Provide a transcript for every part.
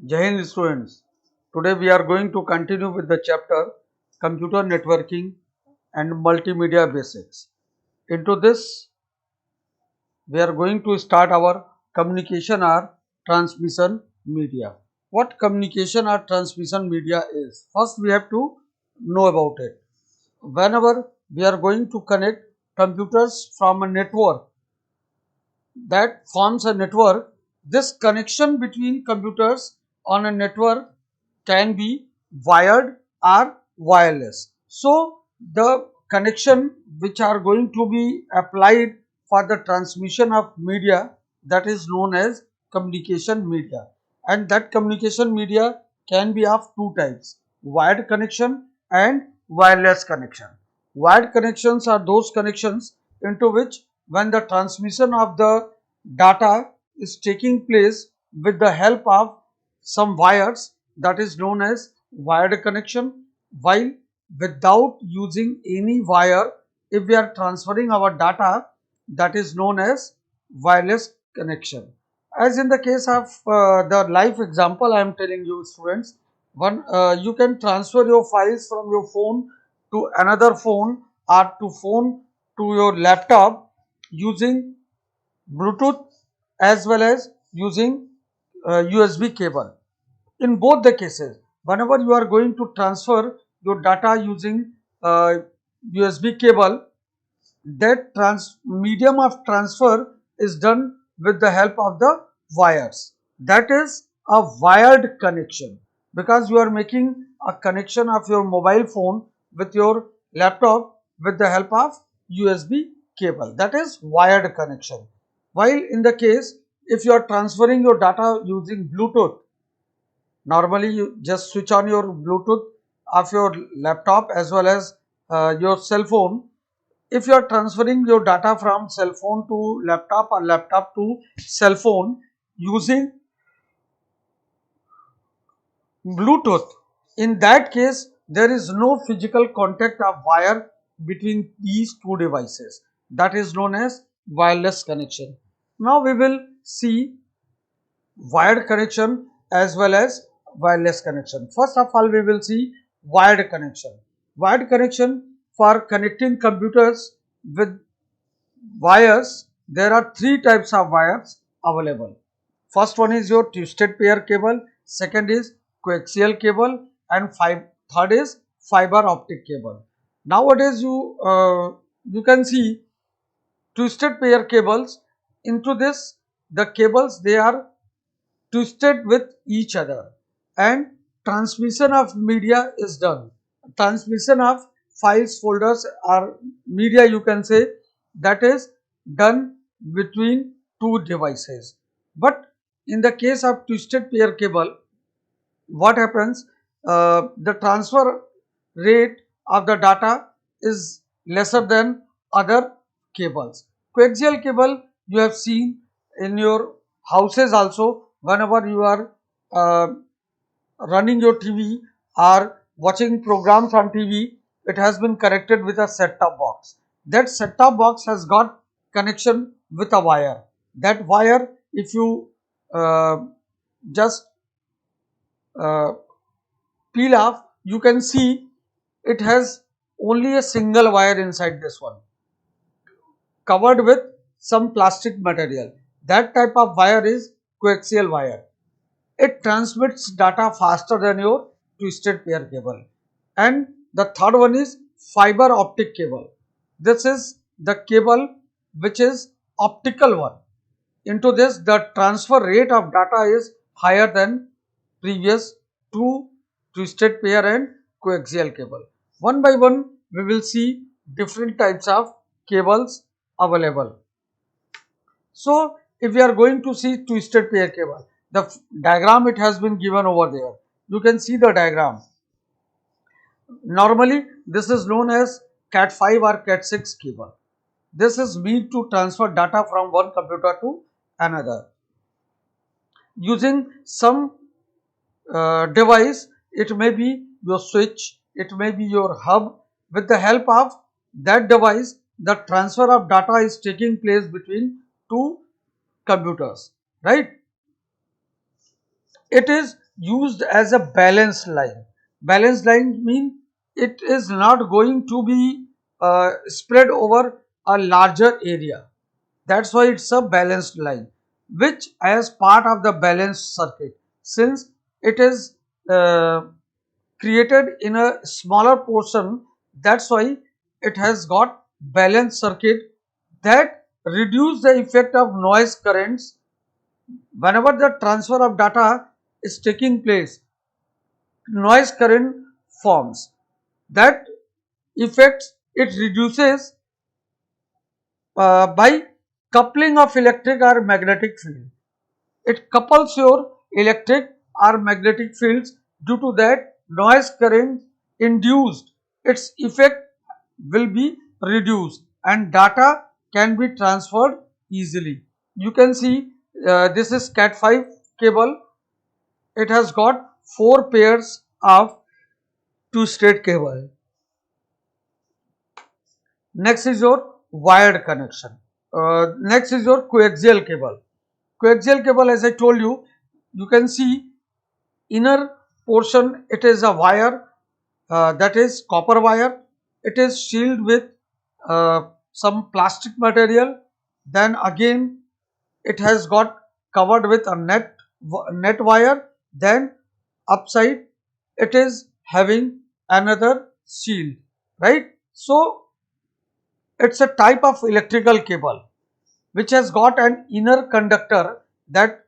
Jai Hind students. Today we are going to continue with the chapter Computer Networking and Multimedia Basics. Into this we are going to start our communication or transmission media. What communication or transmission media is? First we have to know about it. Whenever we are going to connect computers from a network that forms a network, this connection between computers on a network can be wired or wireless. So the connection which are going to be applied for the transmission of media, that is known as communication media, and that communication media can be of two types: wired connection and wireless connection. Wired connections are those connections into which when the transmission of the data is taking place with the help of some wires, that is known as wired connection, while without using any wire, if we are transferring our data, that is known as wireless connection. As in the case of the live example I am telling you students, one you can transfer your files from your phone to another phone or to phone to your laptop using Bluetooth as well as using USB cable. In both the cases, whenever you are going to transfer your data using USB cable, that medium of transfer is done with the help of the wires. That is a wired connection, because you are making a connection of your mobile phone with your laptop with the help of USB cable. That is wired connection. While in the case, if you are transferring your data using Bluetooth, normally you just switch on your Bluetooth of your laptop as well as your cell phone. If you are transferring your data from cell phone to laptop or laptop to cell phone using Bluetooth, in that case there is no physical contact of wire between these two devices. That is known as wireless connection. Now we will see wired connection as well as wireless connection. First of all, we will see wired connection. Wired connection, for connecting computers with wires, there are three types of wires available. First one is your twisted pair cable, second is coaxial cable, and third is fiber optic cable. Nowadays you can see twisted pair cables. Into this, the cables, they are twisted with each other, and transmission of media is done. Transmission of files, folders, or media, you can say, that is done between two devices. But in the case of twisted pair cable, what happens? The transfer rate of the data is lesser than other cables. Coaxial cable, you have seen in your houses also. Whenever you are uh, running your TV or watching programs on TV, it has been connected with a set-top box. That set-top box has got connection with a wire. That wire, if you just uh, peel off, you can see it has only a single wire inside this one, covered with some plastic material. That type of wire is coaxial wire. It transmits data faster than your twisted pair cable. And the third one is fiber optic cable. This is the cable which is optical one. Into this, the transfer rate of data is higher than previous two twisted pair and coaxial cable. One by one, we will see different types of cables available. So if we are going to see twisted pair cable, the diagram it has been given over there. You can see the diagram. Normally this is known as Cat5 or Cat6 cable. This is meant to transfer data from one computer to another using some device. It may be your switch, it may be your hub. With the help of that device, the transfer of data is taking place between two computers, right? It is used as a balanced line. Balanced line means it is not going to be spread over a larger area. That's why it's a balanced line, which as part of the balanced circuit, since it is uh, created in a smaller portion, that's why it has got balanced circuit that reduce the effect of noise currents whenever the transfer of data is taking place. Noise current forms that effect it reduces by coupling of electric or magnetic field. It couples your electric or magnetic fields. Due to that, noise current induced, its effect will be reduced and data can be transferred easily. You can see this is Cat5 cable. It has got 4 pairs of two-straight cable. Next is your wired connection. Next is your coaxial cable. Coaxial cable, as I told you, you can see inner portion, it is a wire, that is copper wire. It is sealed with some plastic material. Then again it has got covered with a net wire. Then upside it is having another seal, right? So it's a type of electrical cable which has got an inner conductor, that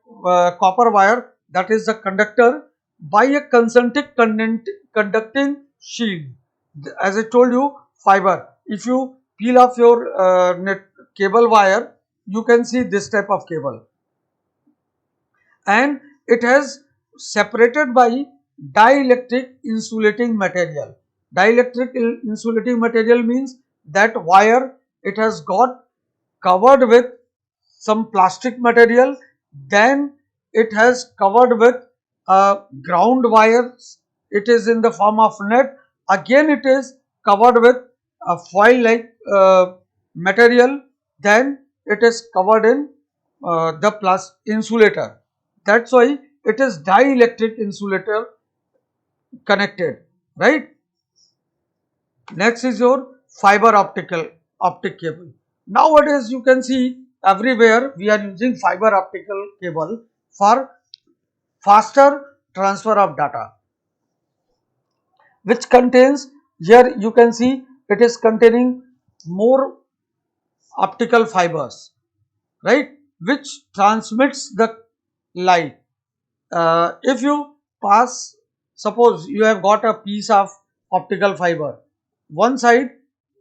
copper wire, that is the conductor, by a concentric conducting shield. As I told you, fiber. If you peel off your net cable wire, you can see this type of cable, and it has separated by dielectric insulating material. Dielectric insulating material means that wire, it has got covered with some plastic material, then it has covered with ground wires, it is in the form of net, again it is covered with a foil like material, then it is covered in the plus insulator. That's why it is dielectric insulator connected, right? Next is your fiber optic cable. Nowadays you can see everywhere we are using fiber optical cable for faster transfer of data, which contains, here you can see it is containing more optical fibers, right, which transmits the light. If you pass, suppose you have got a piece of optical fiber, one side,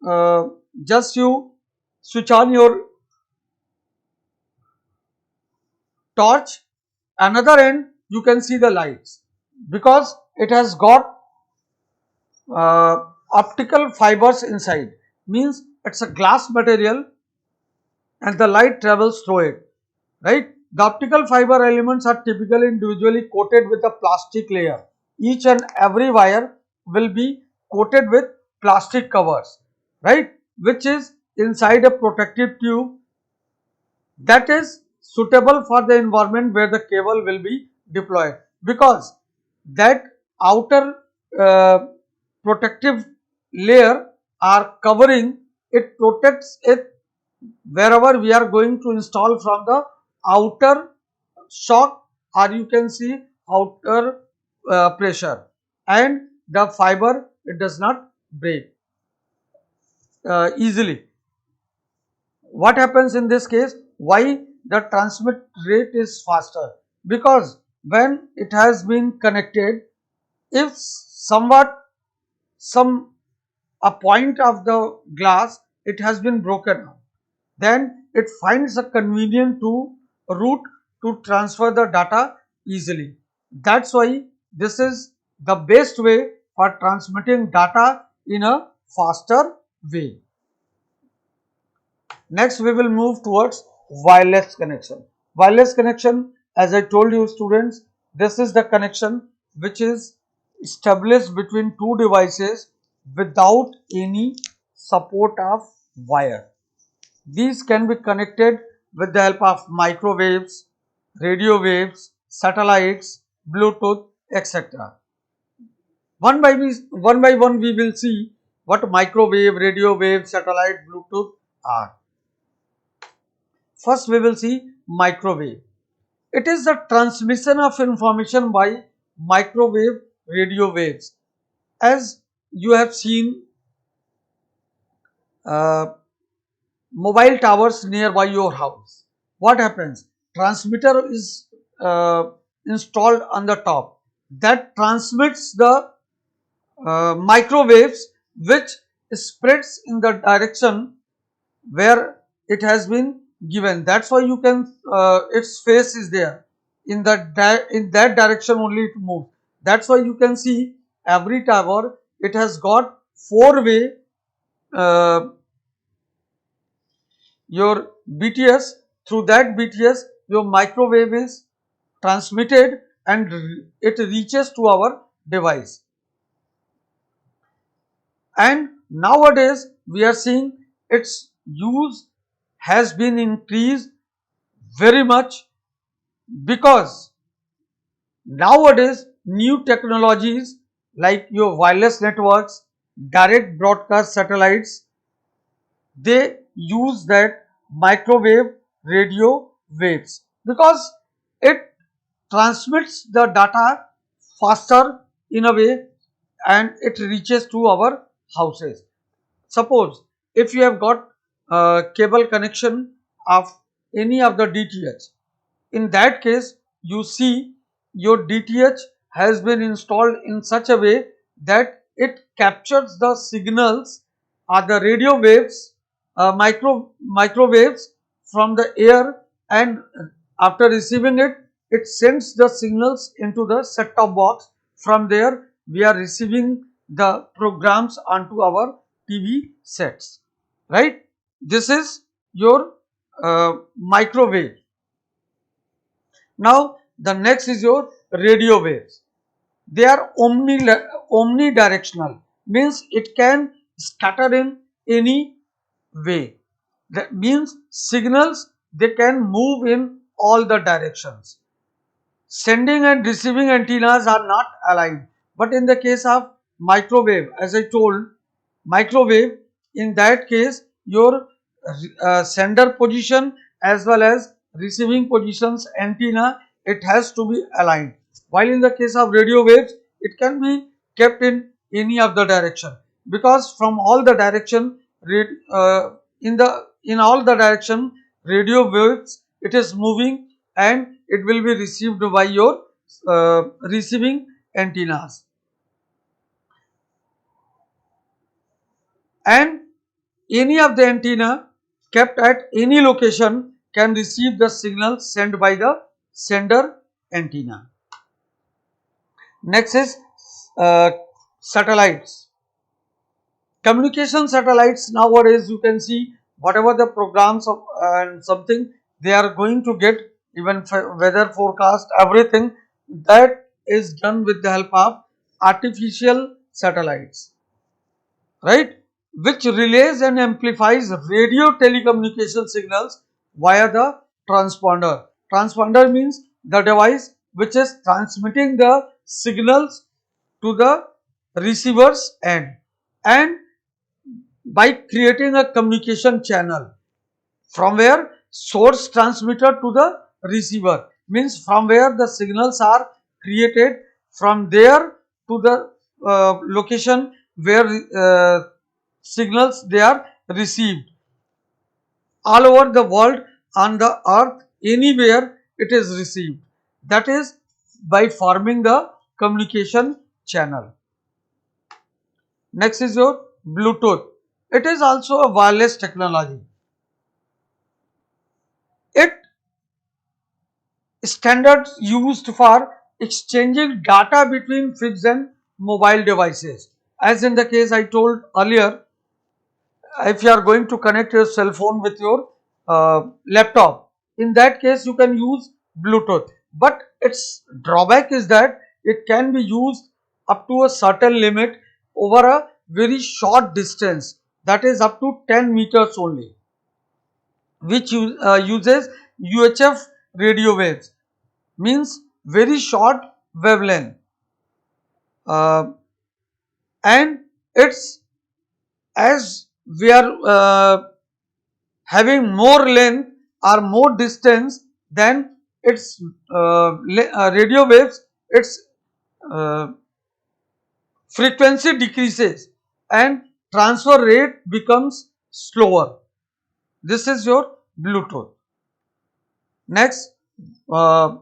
uh, just you switch on your torch, another end you can see the lights, because it has got optical fibers inside, means it's a glass material and the light travels through it, right? The optical fiber elements are typically individually coated with a plastic layer. Each and every wire will be coated with plastic covers, right, which is inside a protective tube that is suitable for the environment where the cable will be deployed, because that outer uh, protective layer or covering, it protects it wherever we are going to install from the outer shock, or you can see outer pressure, and the fiber, it does not break easily. What happens in this case, why the transmit rate is faster? Because when it has been connected, if somewhat some a point of the glass, it has been broken out, then it finds a convenient to route to transfer the data easily. That's why this is the best way for transmitting data in a faster way. Next we will move towards wireless connection. Wireless connection, as I told you students, this is the connection which is established between two devices without any support of wire. These can be connected with the help of microwaves, radio waves, satellites, Bluetooth, etc. One by one we will see what microwave, radio wave, satellite, Bluetooth are. First we will see microwave. It is the transmission of information by microwave radio waves. As you have seen uh, mobile towers nearby your house. What happens? Transmitter is installed on the top that transmits the microwaves which spreads in the direction where it has been given. That's why you can its face is there in in that direction only it moves. That's why you can see every tower it has got four-way uh, your BTS. Through that BTS your microwave is transmitted and it reaches to our device. And nowadays we are seeing its use has been increased very much because nowadays new technologies like your wireless networks, direct broadcast satellites, they use that microwave radio waves because it transmits the data faster in a way and it reaches to our houses. Suppose if you have got a cable connection of any of the DTH, in that case you see your DTH has been installed in such a way that it captures the signals or the radio waves, microwaves from the air, and after receiving it, it sends the signals into the set-top box. From there we are receiving the programs onto our TV sets, right? This is your microwave. Now the next is your radio waves. They are omnidirectional, means it can scatter in any way. That means signals they can move in all the directions. Sending and receiving antennas are not aligned. But in the case of microwave, as I told, microwave, in that case your sender position as well as receiving positions antenna, it has to be aligned. While in the case of radio waves, it can be kept in any of the direction because from all the direction in all the direction radio waves it is moving and it will be received by your receiving antennas. And any of the antenna kept at any location can receive the signal sent by the sender antenna. Next is uh, satellites. Communication satellites nowadays you can see whatever the programs of and something they are going to get, even weather forecast, everything that is done with the help of artificial satellites, right, which relays and amplifies radio telecommunication signals via the transponder. Transponder means the device which is transmitting the signals to the receiver's end, and by creating a communication channel from where source transmitter to the receiver, means from where the signals are created, from there to the location where signals they are received all over the world, on the earth, anywhere it is received, that is by forming the communication channel. Next is your Bluetooth. It is also a wireless technology. It standards used for exchanging data between fixed and mobile devices. As in the case I told earlier, if you are going to connect your cell phone with your laptop, in that case you can use Bluetooth. But its drawback is that it can be used up to a certain limit over a very short distance, that is up to 10 meters only, which uses UHF radio waves, means very short wavelength. uh, and it's as we are having more length or more distance, then its radio waves, its uh, frequency decreases and transfer rate becomes slower. This is your Bluetooth. Next, uh,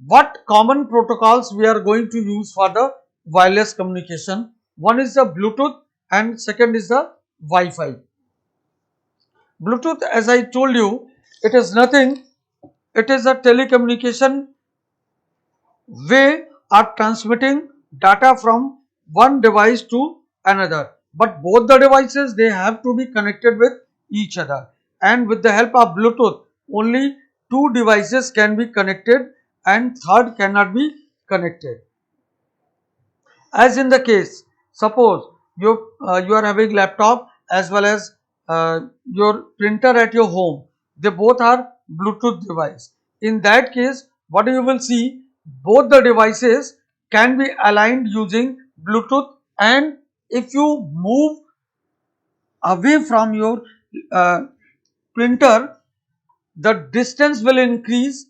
what common protocols we are going to use for the wireless communication? One is the Bluetooth and second is the Wi-Fi. Bluetooth, as I told you, it is nothing. It is a telecommunication way of transmitting data from one device to another. But both the devices, they have to be connected with each other. And with the help of Bluetooth, only two devices can be connected and third cannot be connected. As in the case, suppose you are having laptop as well as your printer at your home, they both are Bluetooth device. In that case, what you will see, both the devices can be aligned using Bluetooth, and if you move away from your uh, printer, the distance will increase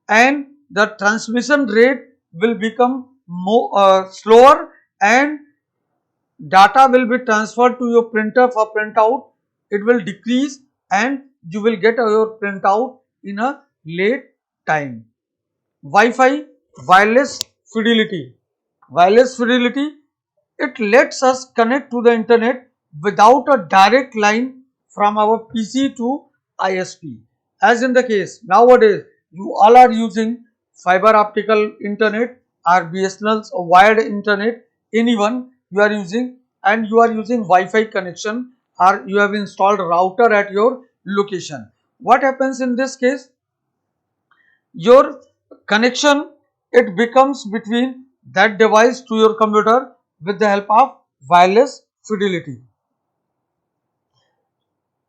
and the transmission rate will become more slower, and data will be transferred to your printer for printout. It will decrease and you will get your printout in a late time. Wi-Fi, wireless fidelity. Wireless fidelity, it lets us connect to the internet without a direct line from our PC to ISP. As in the case nowadays, you all are using fiber optical internet or BSNL's or wired internet, anyone you are using, and you are using Wi-Fi connection or you have installed router at your location. What happens in this case? Your connection, it becomes between that device to your computer with the help of wireless fidelity.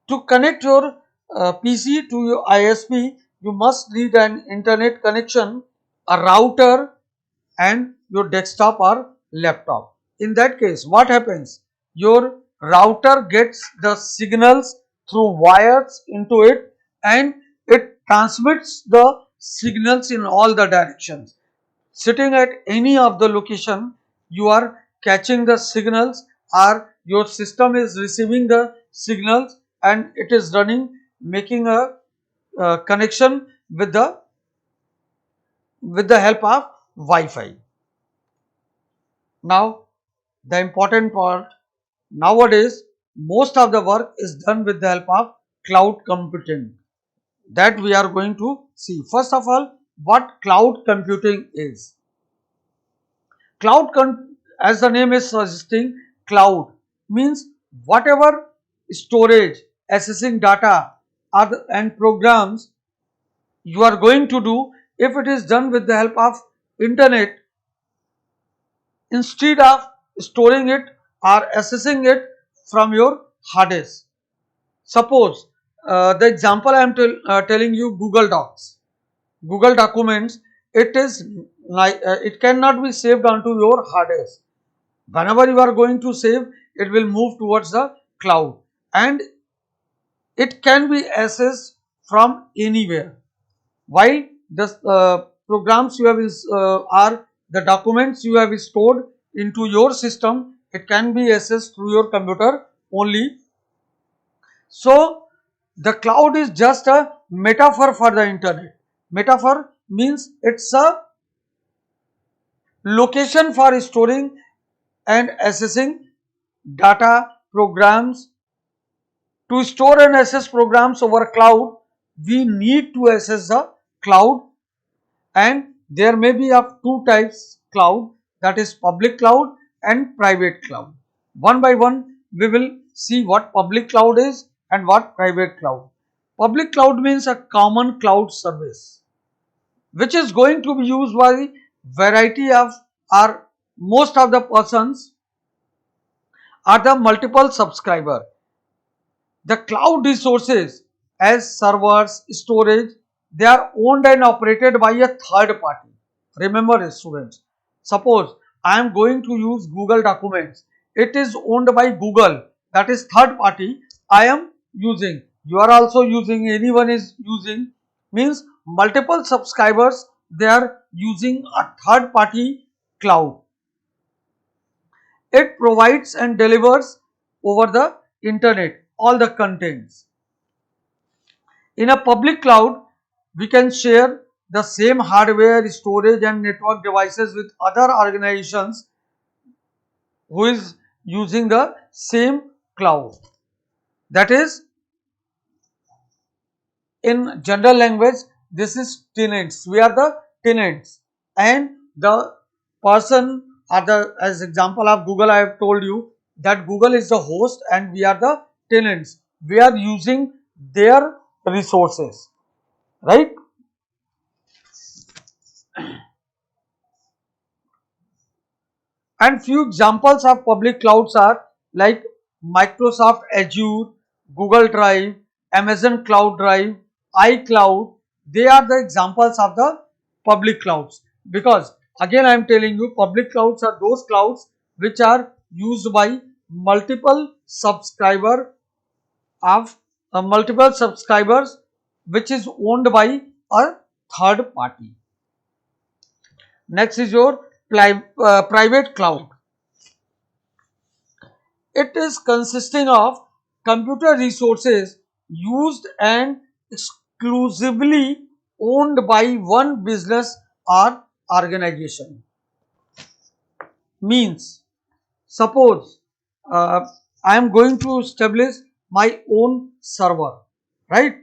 To connect your PC to your ISP, you must need an internet connection, a router, and your desktop or laptop. In that case, what happens? Your router gets the signals through wires into it and it transmits the signals in all the directions. Sitting at any of the location, you are catching the signals or your system is receiving the signals and it is running, making a connection with the help of Wi-Fi. Now, the important part, nowadays, most of the work is done with the help of cloud computing, that we are going to see. First of all, what cloud computing is. As the name is suggesting, cloud means whatever storage, accessing data and programs you are going to do, if it is done with the help of internet, instead of storing it or accessing it from your hard disk. Suppose the example I am telling you, Google Docs, Google Documents, it is like it cannot be saved onto your hard disk. Whenever you are going to save, it will move towards the cloud and it can be accessed from anywhere. While the programs you have are the documents you have stored into your system, it can be accessed through your computer only. So the cloud is just a metaphor for the internet. Metaphor means it's a location for storing and accessing data, programs. To store and access programs over cloud, we need to access the cloud, and there may be of two types cloud, that is public cloud and private cloud. One by one we will see what public cloud is and what private cloud. Public cloud means a common cloud service which is going to be used by variety of or most of the persons are the multiple subscriber. The cloud resources as servers, storage, they are owned and operated by a third party. Remember students, suppose I am going to use Google Documents. It is owned by Google, that is third party. I am using, you are also using, anyone is using, means multiple subscribers, they are using a third party cloud. It provides and delivers over the internet all the contents. In a public cloud, we can share the same hardware, storage and network devices with other organizations who is using the same cloud. That is, in general language, this is tenants. We are the tenants, and the person are the, as example of Google, I have told you that Google is the host and we are the tenants. We are using their resources, right? And few examples of public clouds are like Microsoft Azure, Google Drive, Amazon Cloud Drive, iCloud. They are the examples of the public clouds, because again I am telling you, public clouds are those clouds which are used by multiple subscriber of multiple subscribers, which is owned by a third party. Next is your private cloud. It is consisting of computer resources used and exclusively owned by one business or organization. Means, suppose I am going to establish my own server, right?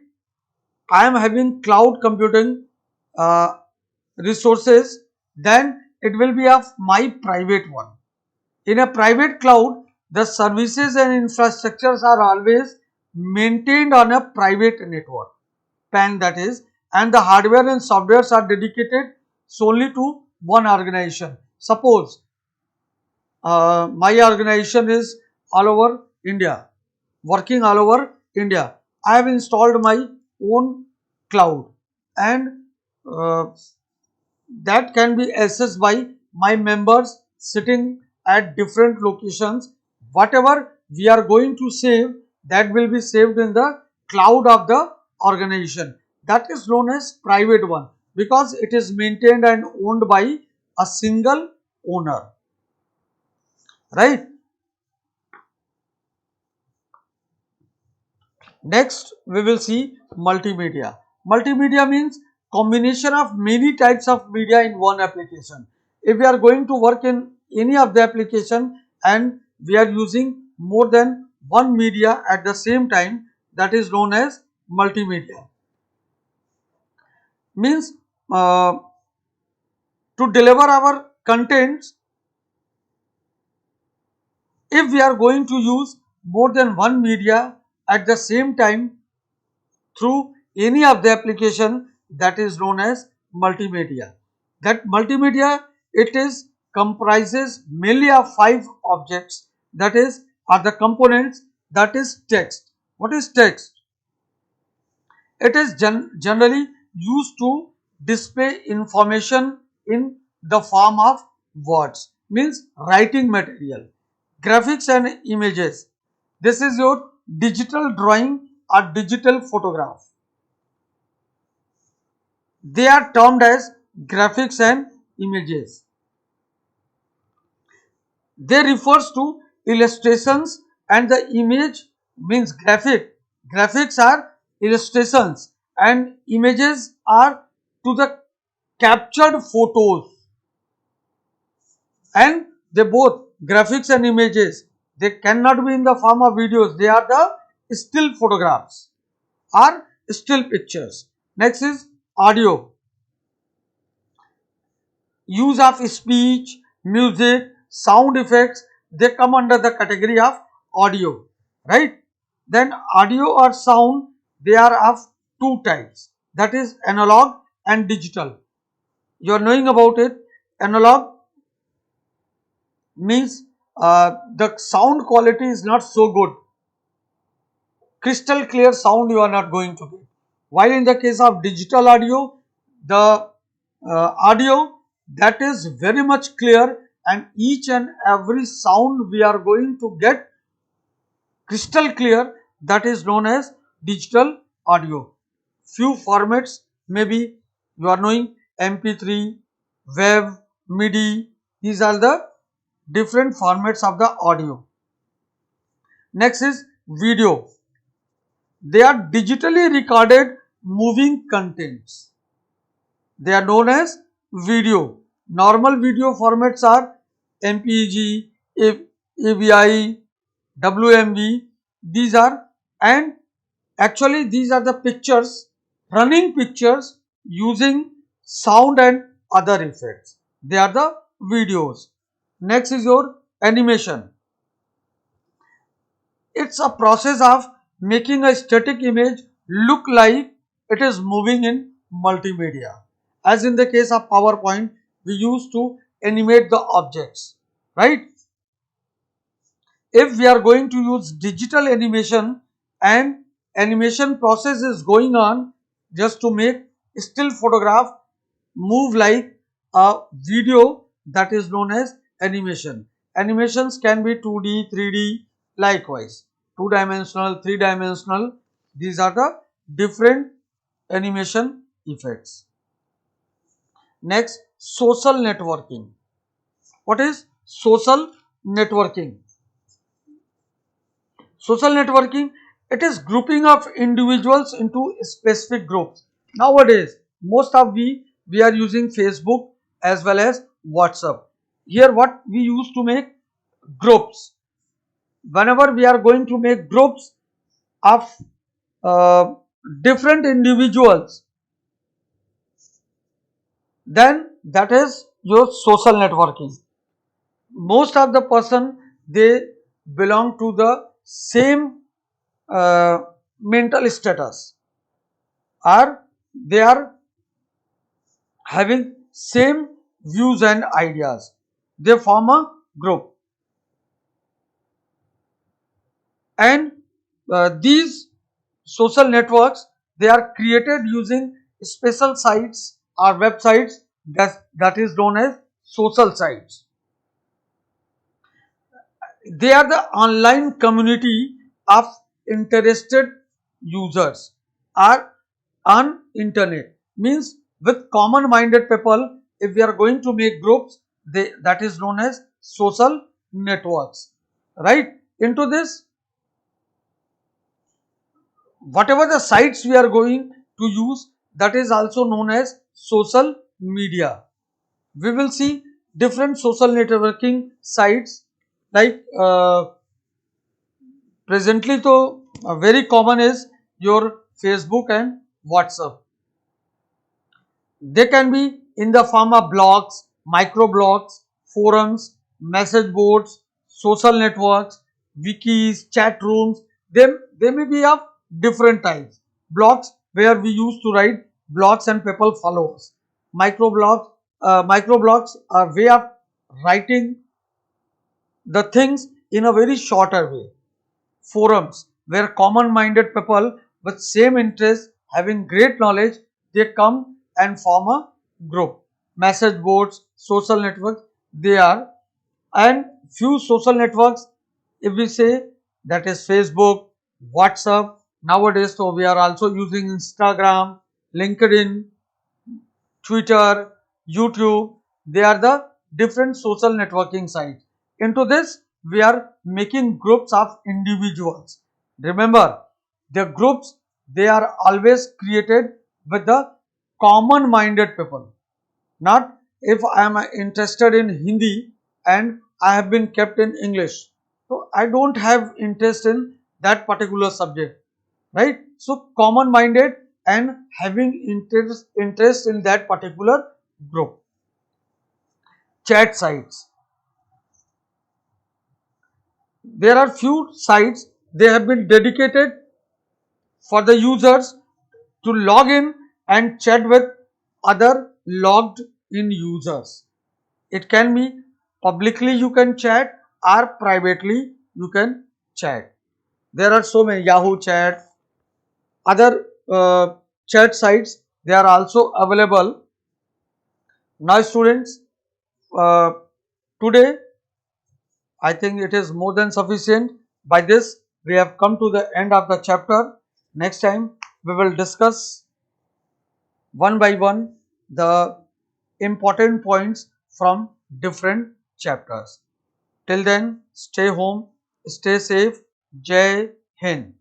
I am having cloud computing uh, resources, then it will be of my private one. In a private cloud, the services and infrastructures are always maintained on a private network, PAN that is, and the hardware and softwares are dedicated solely to one organization. Suppose my organization is all over India, working all over India. I have installed my own cloud, and uh, that can be accessed by my members sitting at different locations. Whatever we are going to save, that will be saved in the cloud of the organization. That is known as private one, because it is maintained and owned by a single owner, right? Next, we will see multimedia. Multimedia means combination of many types of media in one application. If we are going to work in any of the application and we are using more than one media at the same time, that is known as multimedia. Means to deliver our contents, if we are going to use more than one media at the same time through any of the application, that is known as multimedia. That multimedia, it is comprises mainly of 5 objects, that is are the components. That is text. What is text? It is generally used to display information in the form of words, means writing material. Graphics and images, this is your digital drawing or digital photograph. They are termed as graphics and images. They refers to illustrations, and the image means graphic. Graphics are illustrations and images are to the captured photos, and they both, graphics and images, they cannot be in the form of videos. They are the still photographs or still pictures. Next is audio. Use of speech, music, sound effects, they come under the category of audio, right? Then audio or sound, they are of two types, that is analog and digital. You are knowing about it. Analog means the sound quality is not so good, crystal clear sound you are not going to get. While in the case of digital audio, the audio, that is very much clear and each and every sound we are going to get crystal clear, that is known as digital audio. Few formats, maybe you are knowing MP3, WAV, MIDI, these are the different formats of the audio. Next is video. They are digitally recorded moving contents. They are known as video. Normal video formats are MPEG, AVI, WMV. These are, and actually these are the pictures, running pictures using sound and other effects. They are the videos. Next is your animation. It's a process of making a static image look like it is moving in multimedia. As in the case of PowerPoint, we used to animate the objects, right? If we are going to use digital animation and animation process is going on just to make still photograph move like a video, that is known as animation. Animations can be 2D, 3D, likewise 2-dimensional, 3-dimensional. These are the different animation effects. Next, social networking. What is social networking? Social networking, it is grouping of individuals into specific groups. Nowadays, most of we are using Facebook as well as WhatsApp. Here what we used to make groups. Whenever we are going to make groups of uh, different individuals, then that is your social networking. Most of the person, they belong to the same uh, mental status, or they are having same views and ideas. They form a group, and these social networks, they are created using special sites or websites, that is known as social sites. They are the online community of interested users are on internet, means with common minded people. If we are going to make groups, that is known as social networks, right? Into this, whatever the sites we are going to use, that is also known as social media. We will see different social networking sites, like presently though very common is your Facebook and WhatsApp. They can be in the form of blogs, microblogs, forums, message boards, social networks, wikis, chat rooms. They may be of different types. Blogs, where we used to write blogs and people follow us. Microblogs are way of writing the things in a very shorter way. Forums, where common minded people with same interest, having great knowledge, they come and form a group. Message boards, social networks, they are, and few social networks, if we say, that is Facebook, WhatsApp. Nowadays, so we are also using Instagram, LinkedIn, Twitter, YouTube. They are the different social networking sites. Into this, we are making groups of individuals. Remember, the groups, they are always created with the common minded people. Not if I am interested in Hindi and I have been kept in English. So I don't have interest in that particular subject, right? So common minded and having interest in that particular group. Chat sites, there are few sites, they have been dedicated for the users to log in and chat with other logged in users. It can be publicly you can chat, or privately you can chat. There are so many, Yahoo chat, other chat sites, they are also available. Now students, uh, Today, I think it is more than sufficient. By this, we have come to the end of the chapter. Next time, we will discuss one by one the important points from different chapters. Till then, stay home, stay safe. Jai Hind.